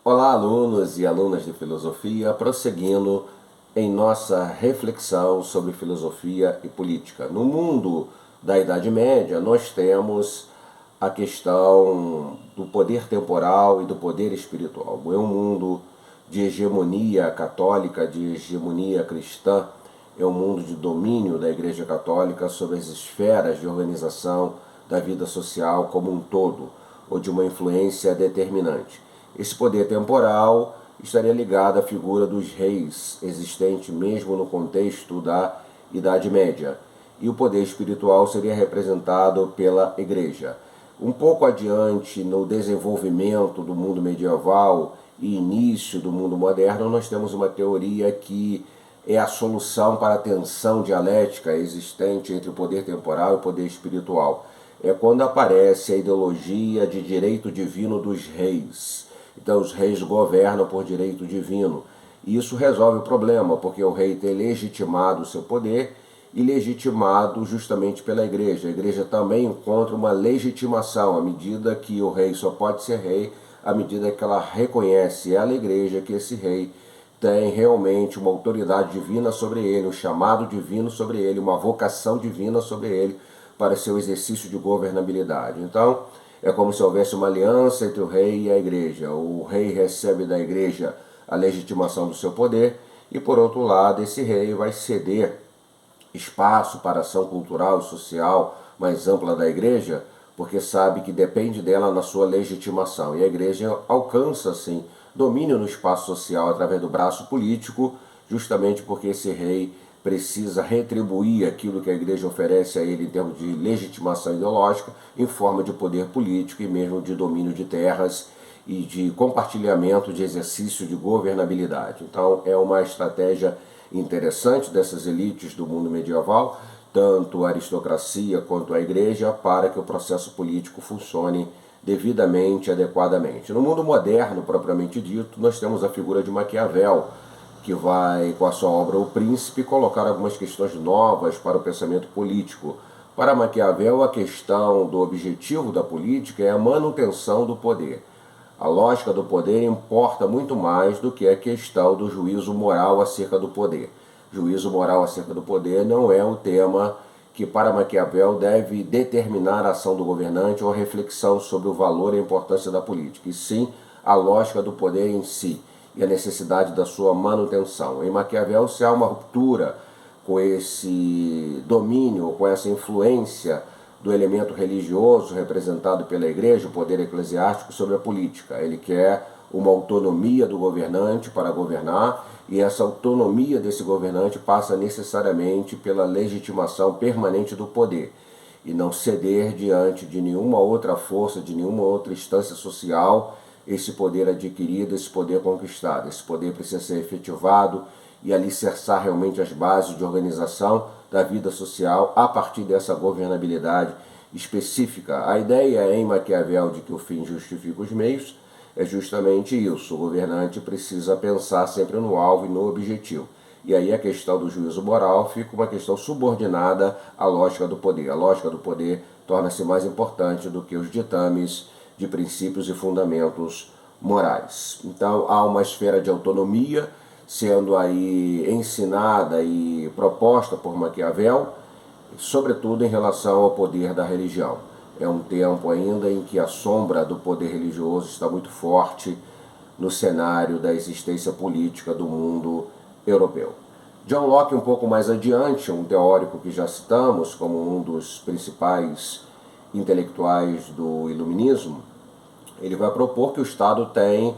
Olá, alunos e alunas de filosofia, prosseguindo em nossa reflexão sobre filosofia e política. No mundo da Idade Média, nós temos a questão do poder temporal e do poder espiritual. É um mundo de hegemonia católica, de hegemonia cristã, é um mundo de domínio da Igreja Católica sobre as esferas de organização da vida social como um todo, ou de uma influência determinante. Esse poder temporal estaria ligado à figura dos reis, existente mesmo no contexto da Idade Média, e o poder espiritual seria representado pela Igreja. Um pouco adiante, no desenvolvimento do mundo medieval e início do mundo moderno, nós temos uma teoria que é a solução para a tensão dialética existente entre o poder temporal e o poder espiritual. É quando aparece a ideologia de direito divino dos reis. Então os reis governam por direito divino. E isso resolve o problema, porque o rei tem legitimado o seu poder e legitimado justamente pela igreja. A igreja também encontra uma legitimação à medida que o rei só pode ser rei, à medida que ela reconhece, ela, a igreja, que esse rei tem realmente uma autoridade divina sobre ele, um chamado divino sobre ele, uma vocação divina sobre ele para seu exercício de governabilidade. Então, é como se houvesse uma aliança entre o rei e a igreja. O rei recebe da igreja a legitimação do seu poder e, por outro lado, esse rei vai ceder espaço para a ação cultural e social mais ampla da igreja, porque sabe que depende dela na sua legitimação. E a igreja alcança, assim, domínio no espaço social através do braço político, justamente porque esse rei precisa retribuir aquilo que a igreja oferece a ele em termos de legitimação ideológica, em forma de poder político e mesmo de domínio de terras e de compartilhamento de exercício de governabilidade. Então é uma estratégia interessante dessas elites do mundo medieval, tanto a aristocracia quanto a igreja, para que o processo político funcione devidamente, adequadamente. No mundo moderno, propriamente dito, nós temos a figura de Maquiavel, que vai, com a sua obra O Príncipe, colocar algumas questões novas para o pensamento político. Para Maquiavel, a questão do objetivo da política é a manutenção do poder. A lógica do poder importa muito mais do que a questão do juízo moral acerca do poder. Juízo moral acerca do poder não é o tema que, para Maquiavel, deve determinar a ação do governante ou a reflexão sobre o valor e a importância da política, e sim a lógica do poder em si e a necessidade da sua manutenção. Em Maquiavel, se há uma ruptura com esse domínio, com essa influência do elemento religioso representado pela igreja, o poder eclesiástico, sobre a política. Ele quer uma autonomia do governante para governar, e essa autonomia desse governante passa necessariamente pela legitimação permanente do poder, e não ceder diante de nenhuma outra força, de nenhuma outra instância social, esse poder adquirido, esse poder conquistado. Esse poder precisa ser efetivado e alicerçar realmente as bases de organização da vida social a partir dessa governabilidade específica. A ideia em Maquiavel de que o fim justifica os meios é justamente isso. O governante precisa pensar sempre no alvo e no objetivo. E aí a questão do juízo moral fica uma questão subordinada à lógica do poder. A lógica do poder torna-se mais importante do que os ditames de princípios e fundamentos morais. Então há uma esfera de autonomia sendo aí ensinada e proposta por Maquiavel, sobretudo em relação ao poder da religião. É um tempo ainda em que a sombra do poder religioso está muito forte no cenário da existência política do mundo europeu. John Locke, um pouco mais adiante, um teórico que já citamos como um dos principais intelectuais do iluminismo, ele vai propor que o Estado tem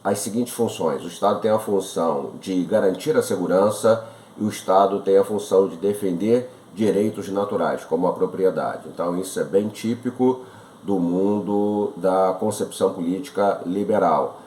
as seguintes funções. O Estado tem a função de garantir a segurança e o Estado tem a função de defender direitos naturais, como a propriedade. Então isso é bem típico do mundo da concepção política liberal,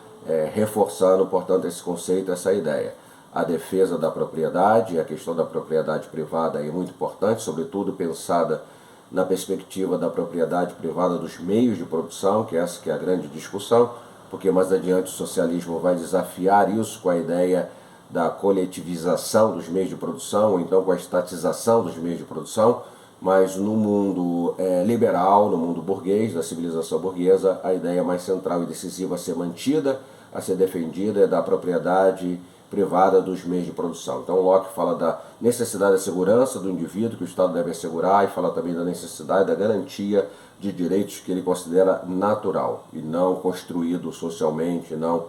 reforçando, portanto, esse conceito, essa ideia. A defesa da propriedade, a questão da propriedade privada é muito importante, sobretudo pensada na perspectiva da propriedade privada dos meios de produção, que essa que é a grande discussão, porque mais adiante o socialismo vai desafiar isso com a ideia da coletivização dos meios de produção, ou então com a estatização dos meios de produção, mas no mundo liberal, no mundo burguês, da civilização burguesa, a ideia mais central e decisiva a ser mantida, a ser defendida é da propriedade privada dos meios de produção. Então Locke fala da necessidade da segurança do indivíduo, que o Estado deve assegurar, e fala também da necessidade da garantia de direitos que ele considera natural e não construído socialmente, não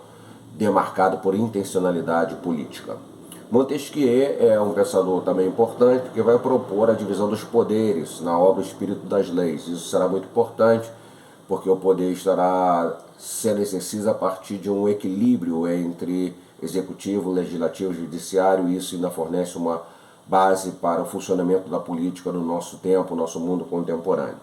demarcado por intencionalidade política. Montesquieu é um pensador também importante, porque vai propor a divisão dos poderes na obra O Espírito das Leis. Isso será muito importante, porque o poder estará sendo exercido a partir de um equilíbrio entre executivo, legislativo e judiciário, e isso ainda fornece uma base para o funcionamento da política no nosso tempo, no nosso mundo contemporâneo.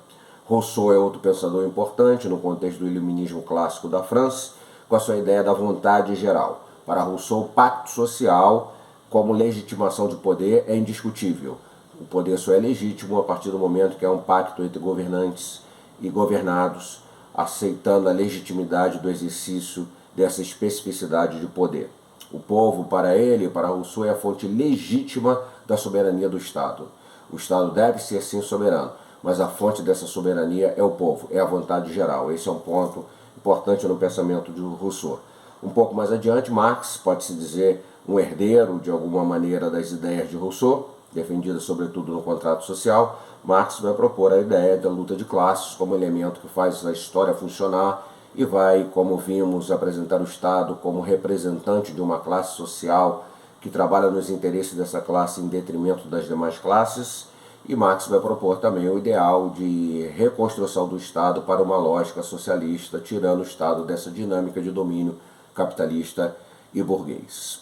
Rousseau é outro pensador importante no contexto do iluminismo clássico da França, com a sua ideia da vontade geral. Para Rousseau, o pacto social como legitimação de poder é indiscutível. O poder só é legítimo a partir do momento que é um pacto entre governantes e governados, aceitando a legitimidade do exercício dessa especificidade de poder. O povo, para ele, para Rousseau, é a fonte legítima da soberania do Estado. O Estado deve ser, sim, soberano, mas a fonte dessa soberania é o povo, é a vontade geral. Esse é um ponto importante no pensamento de Rousseau. Um pouco mais adiante, Marx, pode-se dizer, um herdeiro, de alguma maneira, das ideias de Rousseau, defendidas sobretudo no contrato social. Marx vai propor a ideia da luta de classes como elemento que faz a história funcionar e vai, como vimos, apresentar o Estado como representante de uma classe social que trabalha nos interesses dessa classe em detrimento das demais classes. E Marx vai propor também o ideal de reconstrução do Estado para uma lógica socialista, tirando o Estado dessa dinâmica de domínio capitalista e burguês.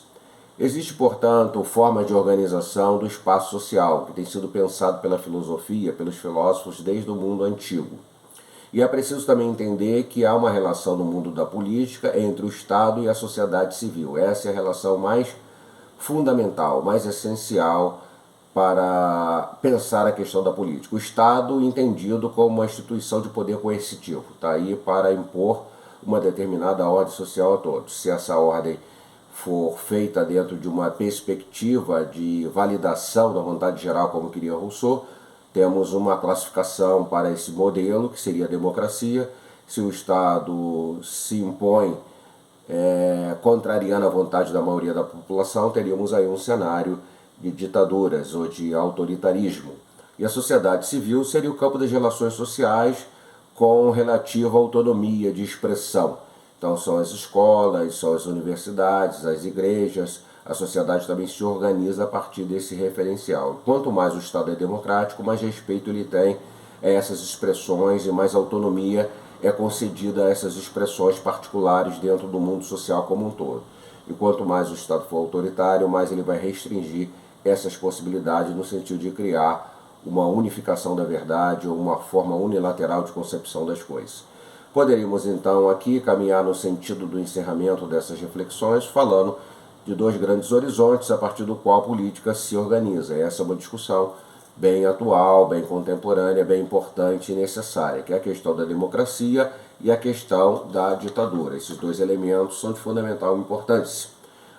Existe, portanto, forma de organização do espaço social, que tem sido pensado pela filosofia, pelos filósofos desde o mundo antigo. E é preciso também entender que há uma relação no mundo da política entre o Estado e a sociedade civil. Essa é a relação mais fundamental, mais essencial para pensar a questão da política. O Estado entendido como uma instituição de poder coercitivo, está aí para impor uma determinada ordem social a todos. Se essa ordem for feita dentro de uma perspectiva de validação da vontade geral, como queria Rousseau, temos uma classificação para esse modelo, que seria a democracia. Se o Estado se impõe contrariando a vontade da maioria da população, teríamos aí um cenário de ditaduras ou de autoritarismo. E a sociedade civil seria o campo das relações sociais com relativa autonomia de expressão. Então são as escolas, são as universidades, as igrejas, a sociedade também se organiza a partir desse referencial. Quanto mais o Estado é democrático, mais respeito ele tem a essas expressões e mais autonomia é concedida a essas expressões particulares dentro do mundo social como um todo. E quanto mais o Estado for autoritário, mais ele vai restringir essas possibilidades no sentido de criar uma unificação da verdade ou uma forma unilateral de concepção das coisas. Poderíamos então aqui caminhar no sentido do encerramento dessas reflexões, falando de dois grandes horizontes a partir do qual a política se organiza. Essa é uma discussão bem atual, bem contemporânea, bem importante e necessária, que é a questão da democracia e a questão da ditadura. Esses dois elementos são de fundamental importância.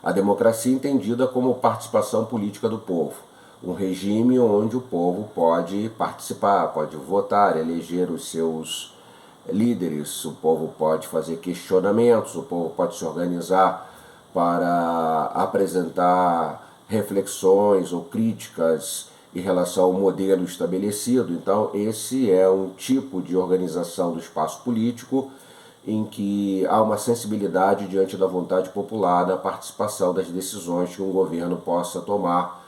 A democracia entendida como participação política do povo, um regime onde o povo pode participar, pode votar, eleger os seus líderes, o povo pode fazer questionamentos, o povo pode se organizar para apresentar reflexões ou críticas em relação ao modelo estabelecido. Então, esse é um tipo de organização do espaço político em que há uma sensibilidade diante da vontade popular na participação das decisões que um governo possa tomar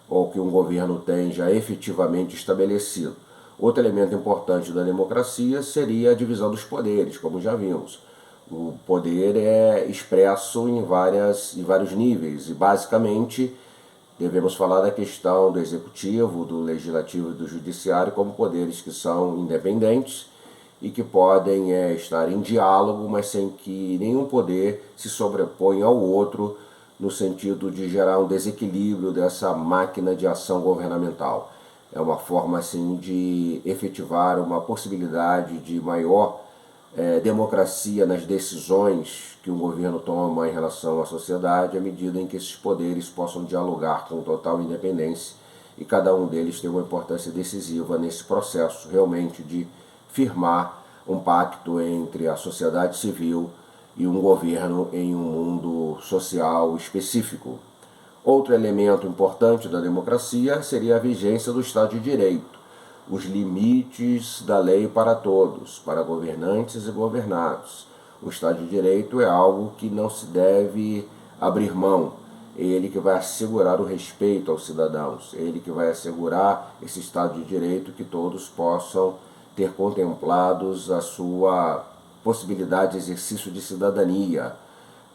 ou que um governo tenha efetivamente estabelecido. Outro elemento importante da democracia seria a divisão dos poderes, como já vimos. O poder é expresso em vários níveis e, basicamente, devemos falar da questão do executivo, do legislativo e do judiciário como poderes que são independentes e que podem estar em diálogo, mas sem que nenhum poder se sobreponha ao outro no sentido de gerar um desequilíbrio dessa máquina de ação governamental. É uma forma assim de efetivar uma possibilidade de maior democracia nas decisões que um governo toma em relação à sociedade, à medida em que esses poderes possam dialogar com total independência e cada um deles tem uma importância decisiva nesse processo realmente de firmar um pacto entre a sociedade civil e um governo em um mundo social específico. Outro elemento importante da democracia seria a vigência do Estado de Direito, os limites da lei para todos, para governantes e governados. O Estado de Direito é algo que não se deve abrir mão. É ele que vai assegurar o respeito aos cidadãos, é ele que vai assegurar esse Estado de Direito que todos possam ter contemplados a sua possibilidade de exercício de cidadania.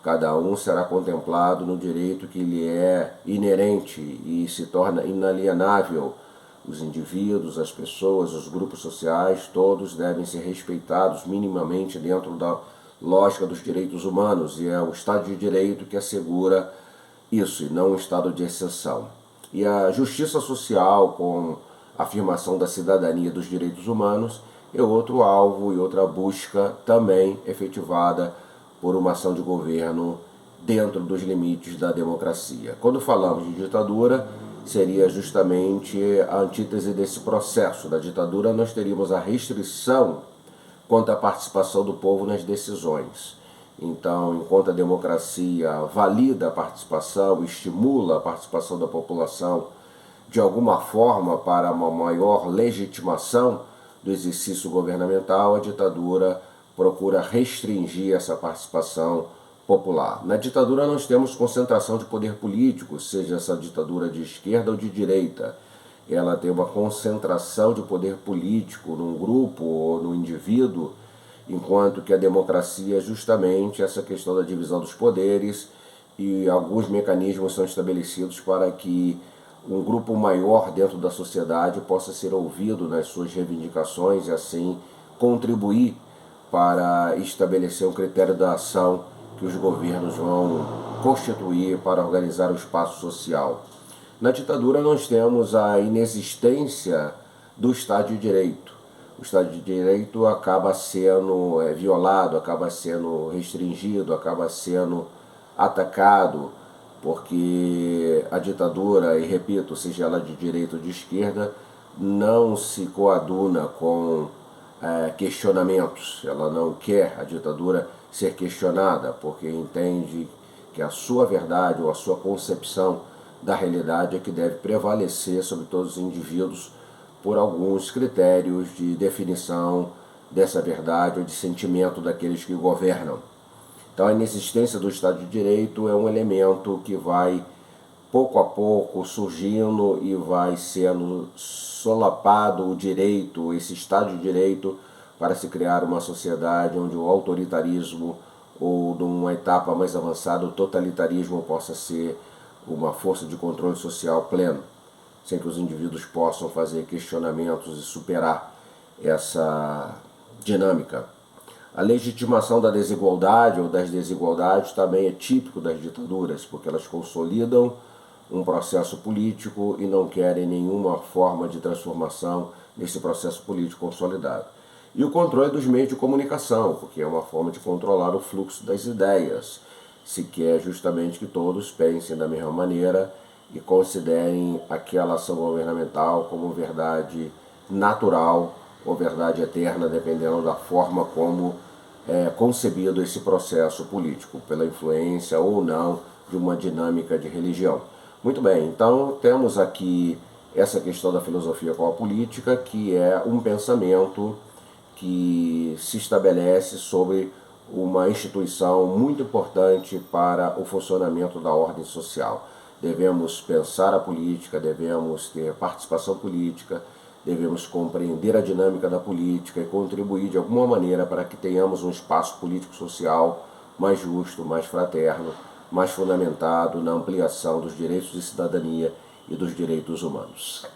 Cada um será contemplado no direito que lhe é inerente e se torna inalienável. Os indivíduos, as pessoas, os grupos sociais, todos devem ser respeitados minimamente dentro da lógica dos direitos humanos, e é o Estado de Direito que assegura isso, e não um estado de exceção. E a justiça social, com a afirmação da cidadania e dos direitos humanos, é outro alvo e outra busca também efetivada por uma ação de governo dentro dos limites da democracia. Quando falamos de ditadura, seria justamente a antítese desse processo. Da ditadura nós teríamos a restrição quanto à participação do povo nas decisões. Então, enquanto a democracia valida a participação, estimula a participação da população de alguma forma para uma maior legitimação do exercício governamental, a ditadura procura restringir essa participação popular. Na ditadura nós temos concentração de poder político, seja essa ditadura de esquerda ou de direita. Ela tem uma concentração de poder político num grupo ou no indivíduo, enquanto que a democracia é justamente essa questão da divisão dos poderes, e alguns mecanismos são estabelecidos para que um grupo maior dentro da sociedade possa ser ouvido nas suas reivindicações e assim contribuir para estabelecer um critério da ação que os governos vão constituir para organizar o espaço social. Na ditadura nós temos a inexistência do Estado de Direito. O Estado de Direito acaba sendo violado, acaba sendo restringido, acaba sendo atacado, porque a ditadura, e repito, seja ela de direita ou de esquerda, não se coaduna com questionamentos. Ela não quer a ditadura ser questionada, porque entende que a sua verdade ou a sua concepção da realidade é que deve prevalecer sobre todos os indivíduos por alguns critérios de definição dessa verdade ou de sentimento daqueles que governam. Então a inexistência do Estado de Direito é um elemento que vai pouco a pouco surgindo e vai sendo solapado o direito, esse Estado de Direito, para se criar uma sociedade onde o autoritarismo ou, numa etapa mais avançada, o totalitarismo possa ser uma força de controle social pleno, sem que os indivíduos possam fazer questionamentos e superar essa dinâmica. A legitimação da desigualdade ou das desigualdades também é típico das ditaduras, porque elas consolidam um processo político e não querem nenhuma forma de transformação nesse processo político consolidado. E o controle dos meios de comunicação, porque é uma forma de controlar o fluxo das ideias. Se quer justamente que todos pensem da mesma maneira e considerem aquela ação governamental como verdade natural ou verdade eterna, dependendo da forma como é concebido esse processo político, pela influência ou não de uma dinâmica de religião. Muito bem, então temos aqui essa questão da filosofia com a política, que é um pensamento que se estabelece sobre uma instituição muito importante para o funcionamento da ordem social. Devemos pensar a política, devemos ter participação política, devemos compreender a dinâmica da política e contribuir de alguma maneira para que tenhamos um espaço político-social mais justo, mais fraterno, mais fundamentado na ampliação dos direitos de cidadania e dos direitos humanos.